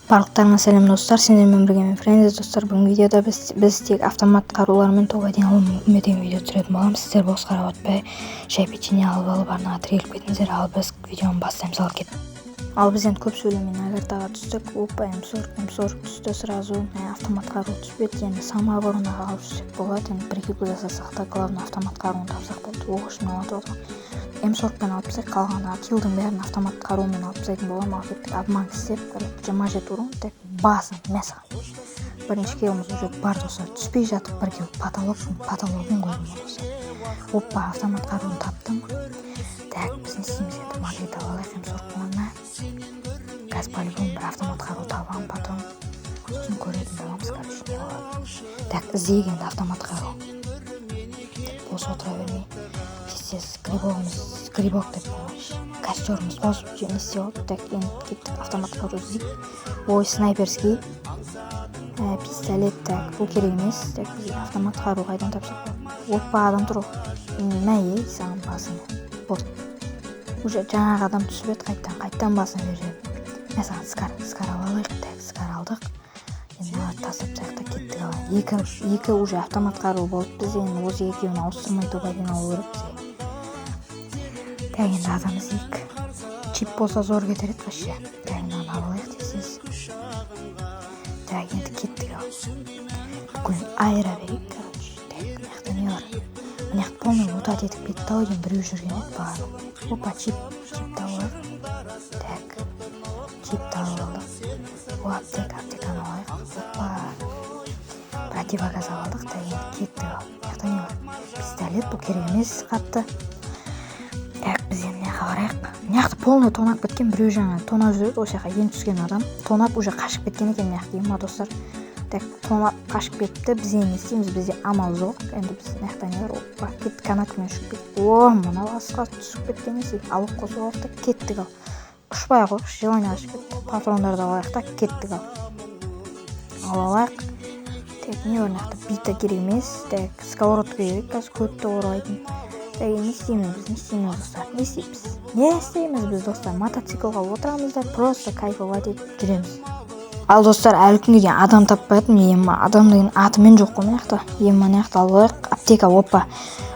Барлықтарыңа сәлем достар, сендермен бірге мен Френдз достар. Бүгінгі видеода біз тек автомат қарулармен тоғай дейін үмітен видео түсіретін боламыз. Сіздер бос қарап отпай, шай печенье алып арнаға тіреліп кетіңіздер, ал біз видеоны бастаймыз. Ал біз енді көп сөйлемей нагартаға түстік. Опа, М40 түсті сразу. Автомат қару түспеді. Енді самооборона алып жүрсек болады. Енді бір екі жасасақ та, главный автомат қаруын тапсақ болды. Оғышын алып отыр. М40-пен алып тастайық, қалғаны килдің бәрін автомат қаруымен алып тастайтын боламын. Ал кеттік обман істеп, 27 урон, тек басын мәсіған. Бірінші киліміз уже бар достар, түспей жатып бір кил потологын қойдым достар. Опа, автомат қаруын таптым. Так, біз не істейміз енді, магнит алайық М40-ны. Қазір по-любому бір автомат қару табамын, потом сосын көретін боламыз, короче, не болады. Так, іздегенде автомат қару. Бос отыра бермей. Грибок деп болмайшы. Костеріміз қосып не істеп алды. Так, енді кеттік автомат қару іздейік. Ой, снайперский. Пистолет, так, бұл керек емес. Так, біз автомат қару қайдан тапсақ болады. Опа, адам тұр. Мәй, саған басын. Болды. Уже жаңағы адам түсіп еді, қайттан басын береді. Мен саған скар алайық. Так, скар алдық. Енді тасып таяқта кеттік алайық. Екі уже автомат қару болды. Біз енді осы екеуін ауыстырмай тоғайден алу керек бізге. Так, енді адам іздейік. Чип болса зор кетер еді вообще. Так, енді алайық дейсіз. Так, енді кеттік ал. Бүкіл айыра берейік, короче. Так, мияқта не бар? Мияқты полный лутат етіп кетті ау дейін біреу жүрген еді бар. Опа, чипті алайық. Так, чипті алайық. О, аптеканы алайық. Опа. Противогаз алдық. Так, енді кеттік ал. Мияқта не бар? Пистолет, бұл керек емес қатты. Так, біз енді неға барайық. Мияқты полный тонап кеткен біреу жаңа тонап жүреді. Осы жаққа ең түскен адам тонап уже қашып кеткен екен мияқты ема достар. Так, тонап қашып кетті. Біз енді істейміз, бізде амал жоқ. Енді біз мияқта не бар? Опа, кетті канатымен ұшып кетті. О, мына басқа түсіп кеткен есе. Алып қосып алайық та кеттік ал. Ұшпай қойық, желание ашып кетті. Патрондарды алайық та кеттік ал. Алайық. Так, не бар мияқта? Бита керек емес. Так, сковородка керек, қазір көтті оралайтын. Так, не істейміз достар? Не істейміз біз достар? Мотоциклға отырамыз да просто кайфовать етіп жүреміз. Ал достар, әлі күнге дейін адам таппайтын. Адам деген атымен жоқ қой мияқта. Мияқта алайық. Аптека, опа.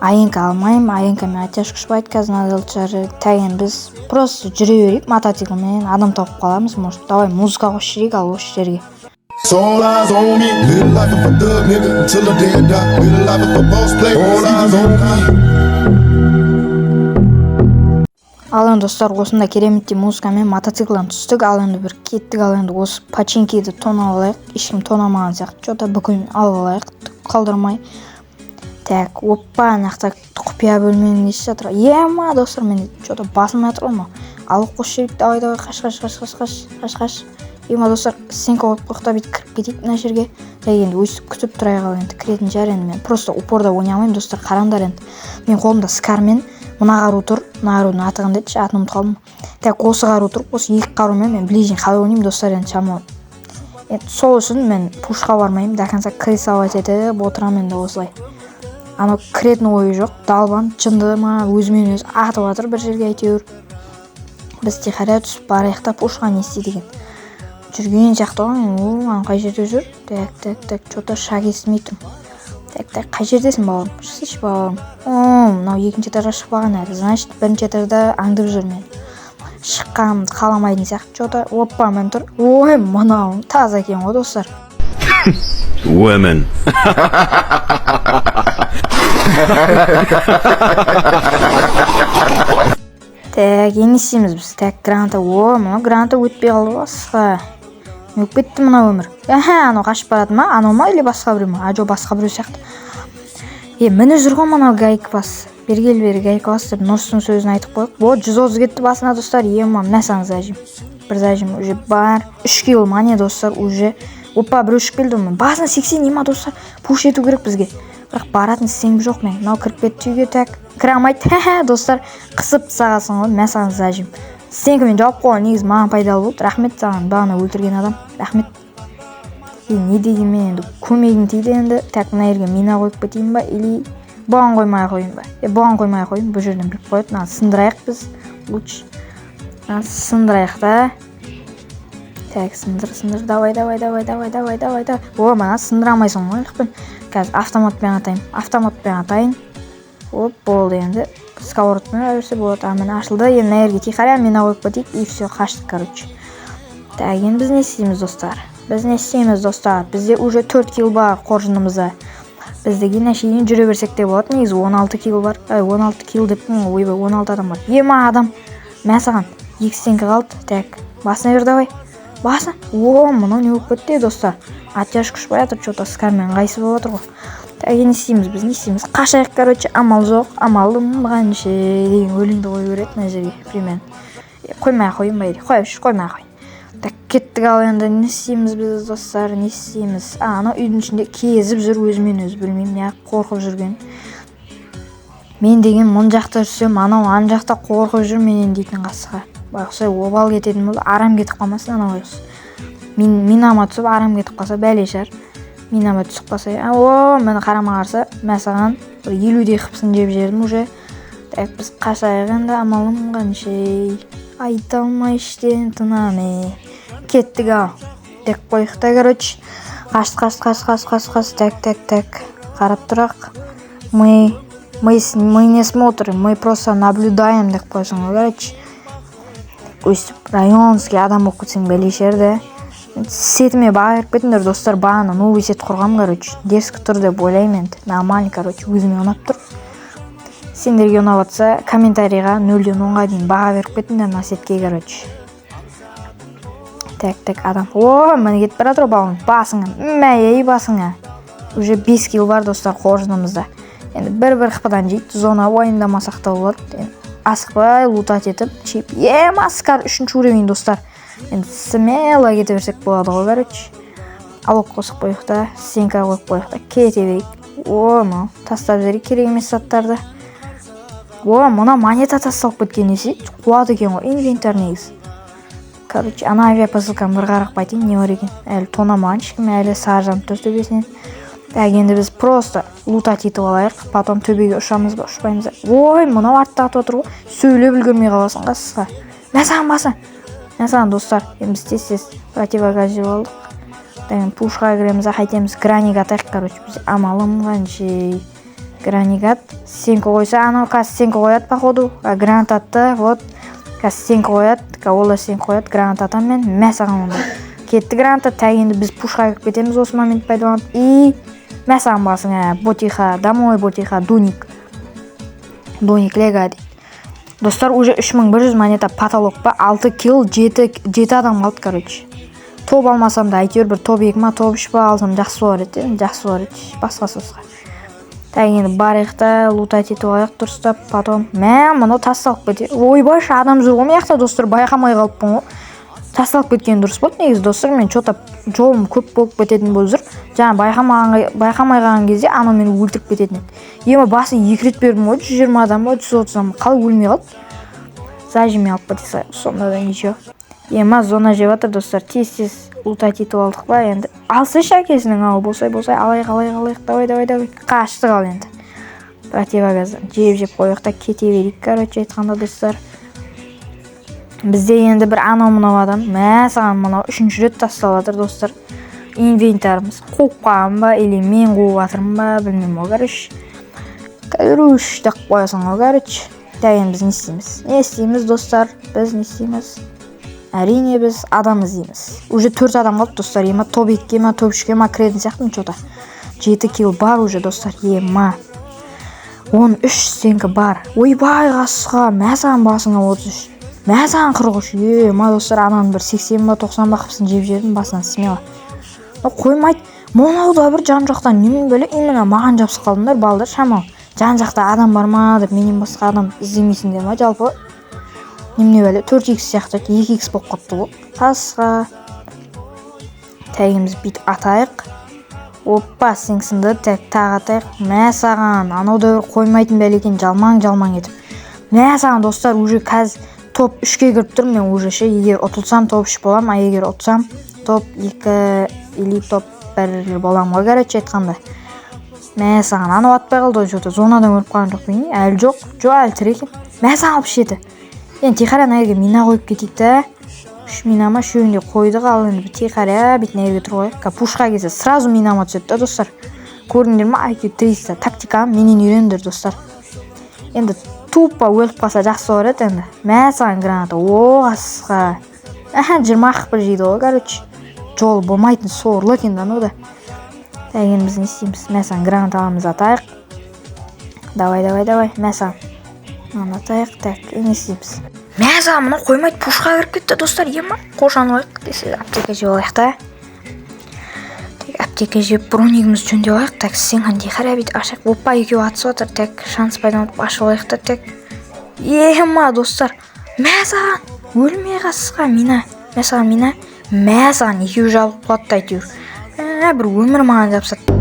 Айенка алмаймын. Айенкамен атяш күшпайды. Қазір надалчары. Так, біз просто жүре берейік мотоциклмен. Адам тауып қаламыз. Может, давай музыка қосып жүрейік ал осы жерге. All eyes on me, live life of a thug nigga until the day I die. Live life of a boss player, all eyes on me. Ал енді достар, осында кереметтей музыкамен мотоциклдан түстік. Ал енді бір кеттік. Ал енді осы починкиді тона алайық. Ешкім тонамаған сияқты. Жота бүкіл алайық, қалдырмай. Так, опа, нақта құпия бөлменің есі жатыр. Ема достар, мен жота басылмай жатыр ма? Алып қош жерік, давай, қаш. Ема достар, сенкі қойып қоқта бейт кіріп кетейік мына жерге. Так, енді өйстіп күтіп тұрайық ал енді кіретін жар. Енді мен просто упорда ойнамаймын достар, қараңдар енді. Мен қолымда скармен мына қару тұр. Мына қарудың аты қандай еді, атын ұмытып қалдым. Так, осы қару тұр. Осы екі қарумен мен ближний қалай ойнаймын достар, енді шамалы. Енді сол үшін мен пушқа бармаймын. До конца крысовать етіп отырамын енді осылай. Анау кіретін ойы жоқ. Далбан жынды ма өзімен өзі атып жатыр бір жерге әйтеуір. Біз тихаря түсіп барайық та пушқа не істейді екен. Жүрген жақты ғой, ана қай жерде жүр? Так, что-то шаг естімей тұрмын. Так, қай жердесің бауырым? Шыш бауырым. Мынау екінші этажға шықпаған әлі. Значит, бірінші этажда аңдып жүр мен. Шыққанымды қаламайтын сияқты. Что-то, опа, мен тұр. Ой, мынау таза екен ғой достар. Women. Так, не істейміз біз. Так, граната. Мынау граната өтпей қалды басқа. Өп кетті мына өмір. Анау қашып барады ма? Анау ма или басқа біреу ма? Ажо басқа біреу сияқты. Міні жүр ғой мынау гайк бас. Бері гайк бас деп Нұрстың сөзін айтып қойық. 130 кетті басына достар. Ема, мәсаң зажим. Бір зажим уже бар. 3 кило мане достар уже. Опа, біреу шық келді ма? Басына 80 ема достар. Пуш ету керек бізге. Бірақ баратын істеңгі жоқ мен. Мынау кіріп кетті үйге. Так, кірамайды. Достар, қысып сағасың ғой. Мәсаң зажим. Сенкімен жауап қойған негіз маған пайдалы болды. Рахмет саған, бағана өлтірген адам. Рахмет. Не деген мен енді көмегің тиді енді. Так, мына жерге мина қойып кетейін ба? Или бұған қоймай қойын ба? Бұған қоймай қойын. Бұл жерден біліп қойып. Сындырайық біз. Лучше. Сындырайық та. Так, сындыр, давай. О, мана сындыра алмайсың ғой, лықпен. Қазір автоматпен атайын. Оп, болды енді. Сковородпен өрсе болады. Міне ашылды. Енді мына жерге тихаря мина қойып кетейік и все, қаштық, короче. Так, енді біз не істейміз, достар? Бізде уже 4 килл бар қоржынымызда. Біздегі нәшейін жүре берсек те болады. Негізі 16 килл бар. 16 килл деппін, ойбай, 16 адам бар. Ема адам. Мәсаған, 2 стенкі қалды. Так, басына бер, давай. Басына. О, мұнау не болып кетті, достар. Атяш күш баятыр, что-то скармен қайсы болып отыр ғой. Так, не істейміз? Қашайық, короче, амал жоқ. Амалым қанша деген өлеңді қой береді мына жерге, примерно. Қоймай қойын байри. Қоймай. Так, кеттік ал енді не істейміз біз, достар, Анау үйдің ішінде кезіп жүр, өзімен өзі білмеймін, неғып қорқып жүрген. Мен деген мұн жақта жүрсем, анау ан жақта қорқып жүр менен дейтін қасыға. Байқұсай обал кететін болды, арам кетіп қалмасын анау байқұс. Минама түсіп арам кетіп қалса бәлешар. Минама түсіп қалса, мені қарама қарса, мәсаған бір 50-дей қыпсын жеп жердім уже. Так, біз қашайық енді, амалым қаншей. Айта алмай іштен тынаме. Кеттік ал. Так, қойықта, короче. Қаш. Так. Қарап тұрақ. Мы не смотрим, мы просто наблюдаем, деп қойсын, короче. Өстіп, районский адам болып кетсең бәлешерді. Сетіме баға беріп кетіңдер, достар, бағана новый сет құрғам, короче. Дерскі тұр деп ойлаймын енді. Нормально, короче, өзіме ұнап тұр. Сендерге ұнап атса, комментарийға 0-ден 10-ға дейін баға беріп кетіңдер на сетке, короче. Так, адам. О, мені кетіп баратыр балың. Басыңа. Уже 5 килл бар, достар, қоржынымызда. Енді бір қыпыдан жейді, зона ойындамасақ та болады. Асықпай лутат етіп, чип. Маскар 3-ші уровень, достар. Енді смело кете берсек болады ғой, короче. Алок қосып қойықта, стенка қойып қойықта, кете берейік. О, тастап жіберейік керек емес заттарды. О, мына монета тасталып кеткен есе, қуады екен ғой, инвентар негіз. Короче, ана авиапосылканы бір қарақ байтын, не бар екен. Әлі тонамаған, ешкім әлі саржанып тұр төбесінен. Так, енді біз просто лутат етіп алайық, потом төбеге ұшамыз ба, ұшпаймыз ба. Ой, мынау артта атып отыр ғой, сөйлеп үлгермей қаласың қасыға. Мәсаған, достар, біз тез противогаз жеп алдық. Так, пушқа кіреміз, қайтеміз, граник атайық, короче, біз амалым қаншей. Граникат, стенка қойса, анау қаз стенка қояды, походу, гранат атты, вот, қаз стенка қояды, олда стенка қояды, гранат атам мен, мәсаған онда. Кетті граната, так, енді біз пушқа кіріп кетеміз осы момент пайдаланып, и мәсаған басың, ботиха, домой ботиха, доник лега дейді. Достар, уже 3100 монета потолок па, 6 килл, 7 адам қалды, короче. Топ алмасам да, әйтеуір бір топ 2 ма, топ 3 па алсам жақсы болар еді, басқа сосқа. Так, енді барықта лутат етіп алайық дұрыстап, потом мұны тасталып кетеді. Ойбай, адам жүр ғой маяқта, достар, байқамай қалыппын ғой. Тасталып кеткен дұрыс болды, негізі, достар, мен что-то жолым көп болып кететін болып жүр. Жаңа байқамай қалған кезде анау мені өлтіріп кететін еді. Ема басын 2 рет бердім ғой, 120 адам ба, 130 адам, қалай өлмей қалды? Зажиме алып кетесі, сонда да ничего. Ема зона жеп жатыр, достар, тез лутат етіп алдық па, енді. Алсы шәкесінің ау, болсай, алайық, давай. Қаштық ал енді. Противогаздан жеп қойықта кете берейік, короче, айтқанда, достар. Бізде енді бір анау-мынау адам, мәсаған мынау 3-ші рет тасталып жатыр, достар. Инвентарымыз қуып қалған ба, или мен қуып жатырмын ба, білмеймін ғой, короче. Деп қоясың ғой, короче. Дәйін біз не істейміз, достар, біз не істейміз? Әрине біз адам іздейміз. Уже 4 адам қалды, достар, ема топ 2-ке ма, топ 3-ке ма кіретін сияқтымын, что-то. 7 килл бар уже, достар, ема. 13 стенкі бар. Ойбай, қасыға, мәсаған басыңа 33. Мәсаған 43. Ема, достар, анан бір 80 ба, 90 ба қыпсын жеп жердің басынан смело. Қоймайды. Монауда бір жан жақтан немен бөлі, именно маған жапсы қалдыңдар, балдар, шамал. Жан жақта адам бар ма деп, менен басқа адам іздемейсіңдер ма, жалпы. Немне бәлі, 4x сияқты, 2x болып қапты ғой. Тасқа. Тәгіміз бит атайық. Оппа, сеңсінді, тағы атайық. Мәсаған, анау да қоймайтын бәлі екен, жалмаң етіп. Мәсаған, достар, уже кәз топ 3-ке кіріп тұр, мен уже ше, егер ұтылсам топ 3 болам, а егер ұтсам топ 2 или топ 1 болам ғой, короче, айтқанда. Мәсаған, анау атпай қалды, что-то зонадан өріп қалған жоқ бейне, әлі жоқ, әлі тір екен. Мәсаған алып шеті. Енді тихаря наерге мина қойып кетейік та. 3 минама шөйінде қойдық, ал енді бітей қара бетін әрге тұр қойық. Пушқа келсе сразу минама түседі да, достар. Көрдіңдер ма? IQ 300 тактиканы менен үйрендер, достар. Енді тупа өліп қалса жақсы болар еді енді. Мә саған граната. Асқа. 20 бір жейді ғой, короче. Жолы болмайтын сорлы екен да, ну да. Так, енді біз не істейміз? Мә саған граната аламыз, атайық. Давай. Мә саған. Мына атайық. Так, не істейміз? Мә саған мұны қоймайды, пушқа кіріп кетті, достар. Ема, қошан ойық. Десе, аптека жеп олайық та. Аптека жеп бронигіміз жөнде олайық. Так, сен қандай қарабейді ашық. Опа, екеу атысы отыр. Так, шанс пайдаланып ашық олайық та. Так. Ема, достар. Мә саған. Өлмей қасыға мина. Мә саған мина. Мә саған екеу жабылып құлатты әйтеуір. Бір өмір маған жапсады.